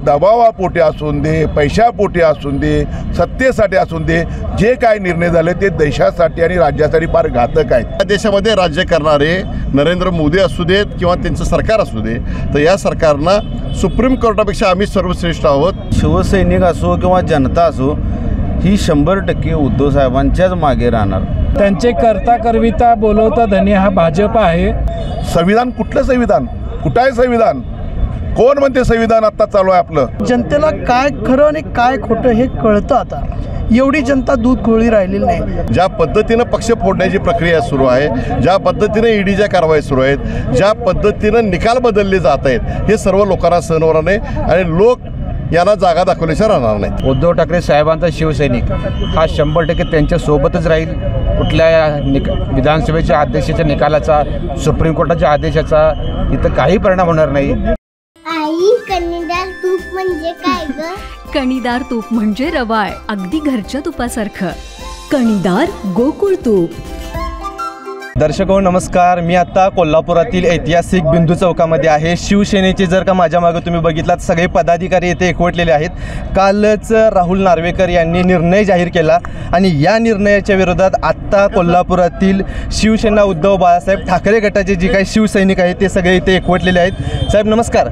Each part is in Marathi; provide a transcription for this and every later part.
दबावापोटी असून दे, पैशापोटी असून दे, सत्तेसाठी असून दे, जे काय निर्णय झाले ते देशासाठी आणि राज्यासाठी फार घातक आहेत। या देशामध्ये राज्य करणारे नरेंद्र मोदी असू देत किंवा त्यांचं सरकार असू दे, तर या सरकारनं सुप्रीम कोर्टापेक्षा आम्ही सर्वश्रेष्ठ आहोत। शिवसैनिक असो किंवा जनता असो, ही 100% उद्धव साहेबांच्याच मागे राहणार। त्यांचे करता करविता बोलवता धनी हा भाजप आहे। संविधान कुठलं संविधान? कुठं आहे संविधान? कोण म्हणते संविधान आत्ता चालू आहे आपलं? जनतेला काय खरं आणि काय खोटं हे कळतं आता। एवढी जनता दूध गोळी राहिलेली नाही। ज्या पद्धतीनं पक्ष फोडण्याची प्रक्रिया सुरू आहे, ज्या पद्धतीनं ईडीच्या कारवाई सुरू आहेत, ज्या पद्धतीनं निकाल बदलले जात आहेत, हे सर्व लोकांना सहन होणार नाही आणि लोक यांना जागा दाखवल्याशिवाय राहणार नाही। उद्धव ठाकरे साहेबांचा शिवसैनिक हा 100% त्यांच्या सोबतच राहील। कुठल्या विधानसभेच्या अध्यक्षाच्या निकालाचा, सुप्रीम कोर्टाच्या आदेशाचा इथं काही परिणाम होणार नाही। आई, कणीदार तूप म्हणजे काय ग? कणीदार तूप म्हणजे रवाळ, अगदी घरच्या तुपासारखं। कणीदार गोकुळ तूप। दर्शको नमस्कार, मी आता कोल्हापुरातील ऐतिहासिक बिंदू चौकामध्ये आहे। शिवसेनेचे जर का माझ्या मागे तुम्ही बघितलात, सगळे पदाधिकारी येथे एकवटलेले आहेत। कालच राहुल नार्वेकर यांनी निर्णय जाहीर केला आणि या निर्णयाच्या विरोधात आत्ता कोल्हापुरातील शिवसेना उद्धव बाळासाहेब ठाकरे गटाचे जे काही शिवसैनिक आहेत ते सगळे इथे एकवटलेले आहेत। साहेब नमस्कार,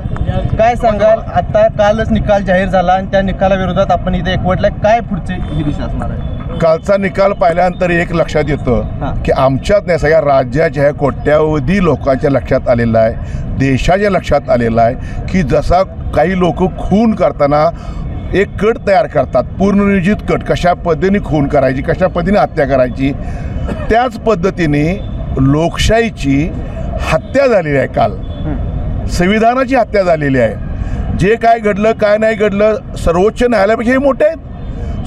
काय सांगाल? आता कालच निकाल जाहीर झाला आणि त्या निकालाविरोधात आपण इथे एकवटलाय, काय पुढची ही दिशा असणार आहे? कालचा निकाल पाहिल्यानंतर एक लक्षात येतं की आमच्यात नाही, सगळ्या राज्याच्या ह्या कोट्यावधी लोकांच्या लक्षात आलेलं आहे, देशाच्या लक्षात आलेलं आहे की जसा काही लोक खून करताना एक कट तयार करतात, पूर्वनियोजित कट, कशा पद्धतीने खून करायची, कशा पद्धतीने हत्या करायची, त्याच पद्धतीने लोकशाहीची हत्या झालेली आहे। काल संविधानाची हत्या झालेली आहे। जे काय घडलं काय नाही घडलं, सर्वोच्च न्यायालयापेक्षा हे मोठे आहेत।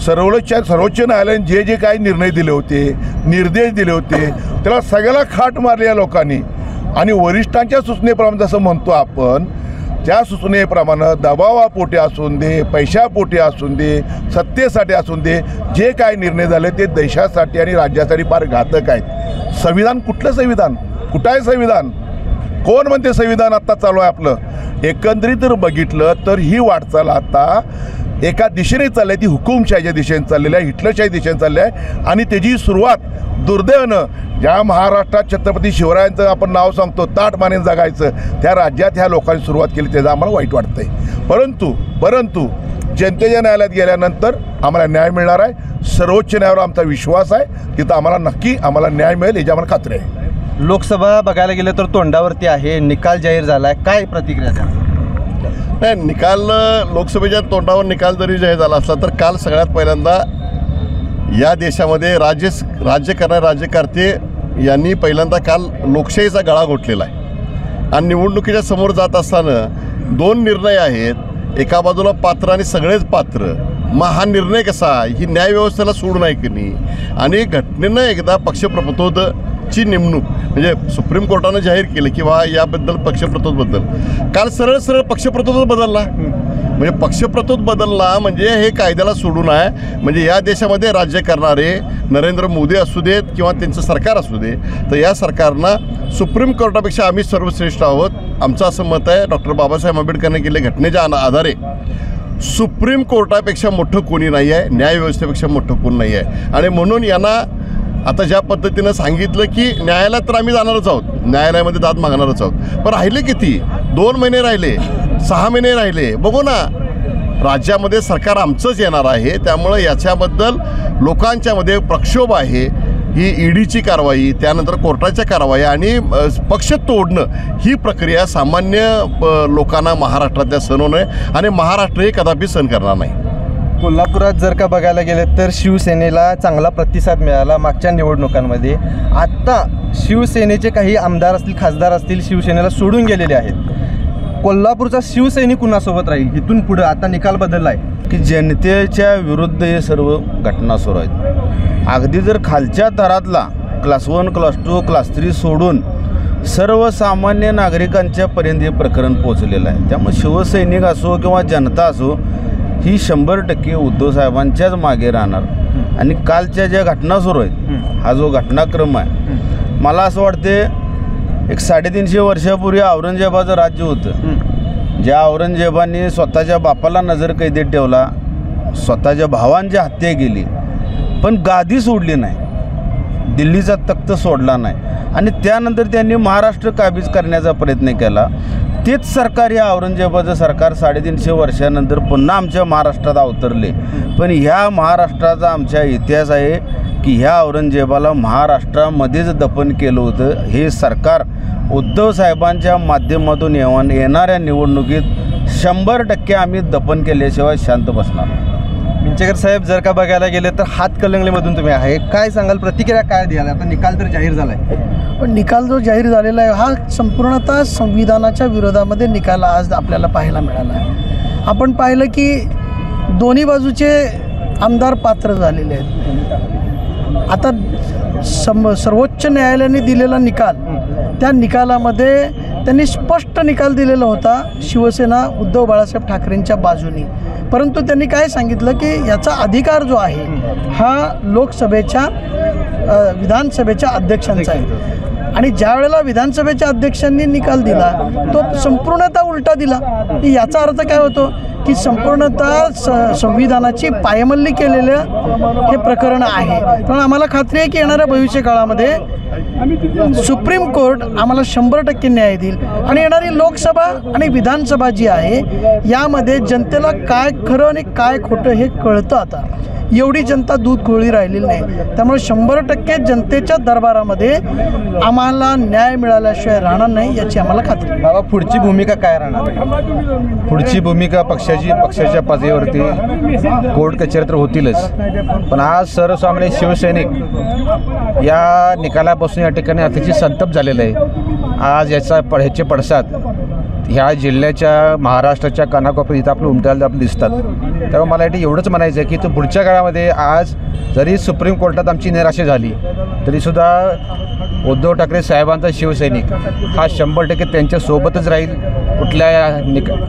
सर्वोच्च न्यायालयाने जे जे काही निर्णय दिले होते, निर्देश दिले होते, त्याला सगळ्याला खाट मारली या लोकांनी। आणि वरिष्ठांच्या सूचनेप्रमाणे जसं म्हणतो आपण, त्या सूचनेप्रमाणे दबावापोटी असून दे, पैशापोटी असून दे, सत्तेसाठी असून दे, जे काय निर्णय झाले ते देशासाठी आणि राज्यासाठी फार घातक आहेत। संविधान कुठलं संविधान? कुठं आहे संविधान? कोण म्हणते संविधान आत्ता चालू आहे आपलं? एकंदरीत जर बघितलं तर ही वाटचाल आता एका दिशेने चालली आहे, ती हुकुमशाहीच्या दिशेने चाललेली आहे, हिटलरशाही दिशेने चालली आहे। आणि त्याची सुरुवात दुर्दैवानं ज्या महाराष्ट्रात छत्रपती शिवरायांचं आपण नाव सांगतो, ताट मानेन जगायचं, त्या राज्यात ह्या लोकांनी सुरुवात केली, त्याचं आम्हाला वाईट वाटतंय। परंतु जनतेच्या न्यायालयात गेल्यानंतर आम्हाला न्याय मिळणार आहे। सर्वोच्च न्यायालयावर आमचा विश्वास आहे, तिथं आम्हाला न्याय मिळेल याची आम्हाला खात्री आहे। लोकसभा बघायला गेलं तर तोंडावरती आहे, निकाल जाहीर झाला आहे, काय प्रतिक्रिया द्या? नाही, निकाल लोकसभेच्या तोंडावर निकाल जरी जाहीर झाला असला तर काल सगळ्यात पहिल्यांदा या देशामध्ये राज्य करणारे राज्यकर्ते यांनी पहिल्यांदा काल लोकशाहीचा गळा घोटलेला आहे। आणि निवडणुकीच्या समोर जात असताना दोन निर्णय आहेत, एका बाजूला पात्र आणि सगळेच पात्र। मग हा निर्णय कसा, ही न्यायव्यवस्थेला सोडून आहे की नाही? आणि घटनेनं एकदा पक्षप्रतोदची नेमणूक म्हणजे सुप्रीम कोर्टानं जाहीर केलं की बा याबद्दल पक्षप्रतोदबद्दल, काल सरळ पक्षप्रतोद बदलला। म्हणजे पक्षप्रतोद बदलला म्हणजे हे कायद्याला सोडून आहे। म्हणजे या देशामध्ये राज्य करणारे नरेंद्र मोदी असू देत किंवा त्यांचं सरकार असू दे, तर या सरकारनं सुप्रीम कोर्टापेक्षा आम्ही सर्वश्रेष्ठ आहोत, आमचं असं मत आहे। डॉक्टर बाबासाहेब आंबेडकरांनी केलेल्या घटनेच्या आधारे सुप्रीम कोर्टापेक्षा मोठं कोणी नाही आहे, न्यायव्यवस्थेपेक्षा मोठं कोणी नाही आहे। आणि म्हणून यांना आता ज्या पद्धतीनं सांगितलं की न्यायालयात तर आम्ही जाणारच आहोत, न्यायालयामध्ये दाद मागणारच आहोत, पण राहिले किती? 2 महिने राहिले, 6 महिने राहिले, बघू ना। राज्यामध्ये सरकार आमचंच येणार आहे, त्यामुळं याच्याबद्दल लोकांच्यामध्ये प्रक्षोभ आहे। ही ईडीची कारवाई, त्यानंतर कोर्टाच्या कारवाई आणि पक्ष तोडणं, ही प्रक्रिया सामान्य लोकांना महाराष्ट्रातल्या सहन होणं आहे आणि महाराष्ट्र हे कदापि सहन करणार नाही। कोल्हापुरात जर का बघायला गेले तर शिवसेनेला चांगला प्रतिसाद मिळाला मागच्या निवडणुकांमध्ये। आत्ता शिवसेनेचे काही आमदार असतील, खासदार असतील, शिवसेनेला सोडून गेलेले आहेत। कोल्हापूरचा शिवसैनिक कुणासोबत राहील इथून पुढे? आता निकाल बदलला आहे की जनतेच्या विरुद्ध हे सर्व घटना सुरू आहेत। अगदी जर खालच्या थरातला क्लास 1, क्लास 2, क्लास 3 सोडून सर्वसामान्य नागरिकांच्या पर्यंत हे प्रकरण पोहोचलेलं आहे। त्यामुळे शिवसैनिक असो किंवा जनता असो, ही 100% उद्धव साहेबांच्याच मागे राहणार। आणि कालच्या ज्या घटना सुरू आहेत, हा जो घटनाक्रम आहे, मला असं वाटते एक 350 वर्षापूर्वी औरंगजेबाचं राज्य होतं, ज्या औरंगजेबाने स्वतःच्या बापाला नजरकैदेत ठेवला, स्वतःच्या भावांची हत्या केली, पण गादी सोडली नाही, दिल्लीचा तख्त सोडला नाही आणि त्यानंतर त्यांनी महाराष्ट्र काबीज करण्याचा प्रयत्न केला. तेच सरकार, या औरंगजेबाचं सरकार 350 वर्षानंतर पुन्हा आमच्या महाराष्ट्रात अवतरले. पण ह्या महाराष्ट्राचा आमच्या इतिहास आहे की ह्या औरंगजेबाला महाराष्ट्रामध्येच दफन केलं होतं. हे सरकार उद्धव साहेबांच्या माध्यमातून येणाऱ्या निवडणुकीत 100% आम्ही दफन केल्याशिवाय शांत बसणार. मिंचेकर साहेब, जर का बघायला गेले तर हातकणंगलेमधून तुम्ही आहे, काय सांगाल, प्रतिक्रिया काय द्याल? आता निकाल तर जाहीर झाला आहे, पण निकाल जो जाहीर झालेला आहे हा संपूर्णतः संविधानाच्या विरोधामध्ये निकाल आज आपल्याला पाहायला मिळाला आहे. आपण पाहिलं की दोन्ही बाजूचे आमदार पात्र झालेले आहेत. आता सर्वोच्च न्यायालयाने दिलेला निकाल, त्या निकालामध्ये त्यांनी स्पष्ट निकाल दिलेला होता शिवसेना उद्धव बाळासाहेब ठाकरेंच्या बाजूनी. परंतु त्यांनी काय सांगितलं की याचा अधिकार जो आहे हा लोकसभेच्या विधानसभेच्या अध्यक्षांचा आहे. आणि ज्या वेळेला विधानसभेच्या अध्यक्षांनी निकाल दिला तो संपूर्णतः उलटा दिला. याचा अर्थ काय होतो की संपूर्णतः संविधानाची पायमल्ली केलेलं हे प्रकरण आहे. पण आम्हाला खात्री आहे की येणाऱ्या भविष्यकाळामध्ये सुप्रीम कोर्ट आम्हाला 100% न्याय देईल आणि येणारी लोकसभा आणि विधानसभा जी आहे यामध्ये जनतेला काय खरं आणि काय खोटं हे कळतं. आता एवढी जनता दूध गोळी राहिलेली नाही, त्यामुळे 100% जनतेच्या दरबारामध्ये आम्हाला न्याय मिळाल्याशिवाय राहणार नाही याची आम्हाला खात्री आहे. बाबा, पुढची भूमिका काय राहणार? पुढची भूमिका पक्षाच्या पातळीवरती कोर्ट कचेरी तर होतीलच, पण आज सर्वसामान्य शिवसैनिक या निकालापासून या ठिकाणी अतिशय संतप्त झालेलं आहे. आज ह्याचे पडसाद ह्या जिल्ह्याच्या, महाराष्ट्राच्या कानाकोपऱ्यात इथं आपलं उमटायला आपण दिसतात. त्यामुळे मला याठी एवढंच म्हणायचं आहे की तो पुढच्या काळामध्ये आज जरी सुप्रीम कोर्टात आमची निराशा झाली तरीसुद्धा उद्धव ठाकरे साहेबांचा शिवसैनिक हा 100% त्यांच्यासोबतच राहील. कुठल्या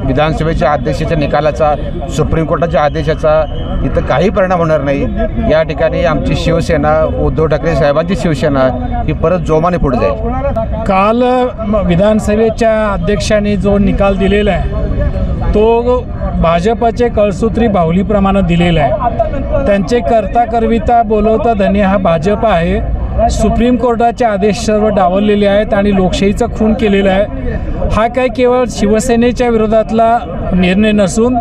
विधानसभेच्या अध्यक्षाच्या निकालाचा, सुप्रीम कोर्टाच्या आदेशाचा इथं काही परिणाम होणार नाही. या ठिकाणी आमची शिवसेना, उद्धव ठाकरे साहेबांची शिवसेना ही परत जोमाने पुढे जाईल. काल विधानसभेच्या अध्यक्षांनी जो निकाल दिलेला आहे तो भाजपाचे कळसूत्री बाहुलीप्रमाणे दिलेला आहे. त्यांचे करता करविता बोलवता धनी हा भाजप आहे. सुप्रीम कोर्टाचे आदेश सर्व डावललेले आहेत आणि लोकशाहीचा खून केलेला आहे. हा काय केवळ शिवसेनेच्या विरोधातला निर्णय नसून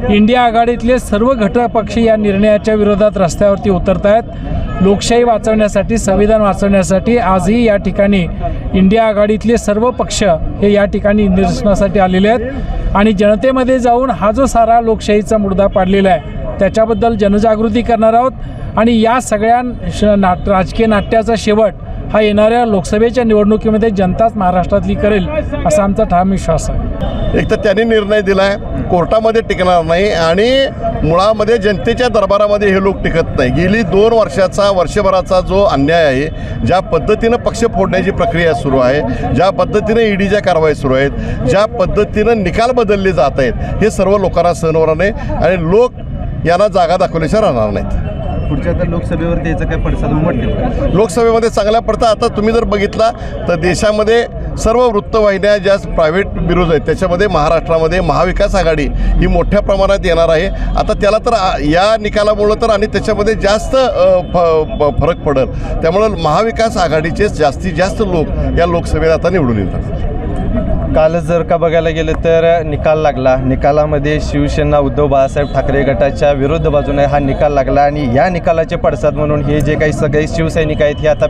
इंडिया आघाडीतले सर्व घटक पक्ष या निर्णयाच्या विरोधात रस्त्यावरती उतरत आहेत. लोकशाही वाचवण्यासाठी, संविधान वाचवण्यासाठी आजही या ठिकाणी इंडिया आघाडीतले सर्व पक्ष हे या ठिकाणी निदर्शनासाठी आलेले आहेत आणि जनतेमध्ये जाऊन हा जो सारा लोकशाहीचा मुद्दा पाडलेला आहे त्याच्याबद्दल जनजागृती करणार आहोत. आणि या सगळ्या राजकीय नाट्याचा शेवट हा येणाऱ्या लोकसभेच्या निवडणुकीमध्ये जनताच महाराष्ट्रातली करेल असा आमचा ठाम विश्वास आहे. एक तर त्यांनी निर्णय दिला आहे, कोर्टामध्ये टिकणार नाही आणि मुळामध्ये जनतेच्या दरबारामध्ये हे लोक टिकत नाही. गेली 2 वर्षभराचा जो अन्याय आहे, ज्या पद्धतीनं पक्ष फोडण्याची प्रक्रिया सुरू आहे, ज्या पद्धतीनं ईडीच्या कारवाई सुरू आहेत, ज्या पद्धतीनं निकाल बदलले जात आहेत, हे सर्व लोकांना सहन होणार नाही आणि लोक यांना जागा दाखवल्याशिवाय राहणार नाहीत. पुढच्या तर लोकसभेवरती याचं काय पडसाद उमटतील? लोकसभेमध्ये चांगल्या पडतात. आता तुम्ही जर बघितला तर देशामध्ये सर्व वृत्तवाहिन्या ज्या प्रायव्हेट ब्युरोज आहेत त्याच्यामध्ये महाराष्ट्रामध्ये महाविकास आघाडी ही मोठ्या प्रमाणात येणार आहे. आता त्याला तर या निकालामुळं तर आणि त्याच्यामध्ये जास्त फरक पडेल. त्यामुळं महाविकास आघाडीचे जास्तीत जास्त लोक या लोकसभेत आता निवडून येतात. कालच जर का बघायला गेलं तर निकाल लागला. निकालामध्ये शिवसेना उद्धव बाळासाहेब ठाकरे गटाच्या विरुद्ध बाजूने हा निकाल लागला आणि या निकालाचे पडसाद म्हणून हे जे काही सगळे शिवसैनिक आहेत हे आता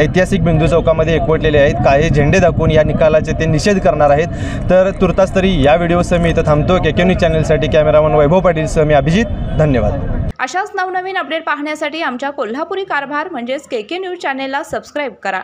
ऐतिहासिक बिंदू चौकामध्ये एकवटलेले आहेत. काही झेंडे दाखवून या निकालाचे ते निषेध करणार आहेत. तर तुर्तास तरी या व्हिडिओसह मी इथं थांबतो. केके न्यूज चॅनलसाठी कॅमेरामन वैभव पाटीलसह मी अभिजित. धन्यवाद. अशाच नवनवीन अपडेट पाहण्यासाठी आमच्या कोल्हापुरी कारभार म्हणजेच केके न्यूज चॅनेलला सबस्क्राईब करा.